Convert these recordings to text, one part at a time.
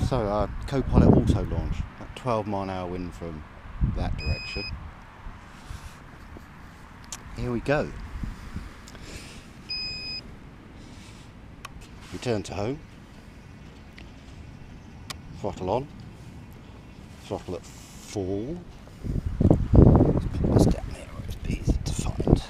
So Kopilot auto launch, at 12 mile/hour wind from that direction. Here we go. Return to home. Throttle on. Throttle at full. What's down there? It's easy to find.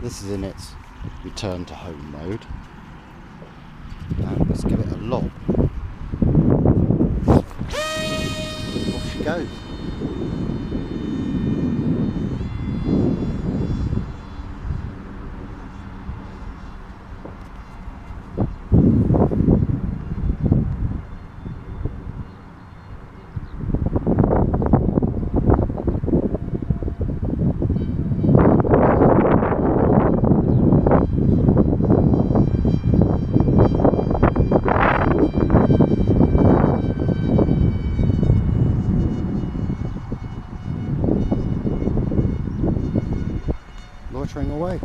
This is in its return to home mode. Now let's give it a lob. Off she goes. Loitering away.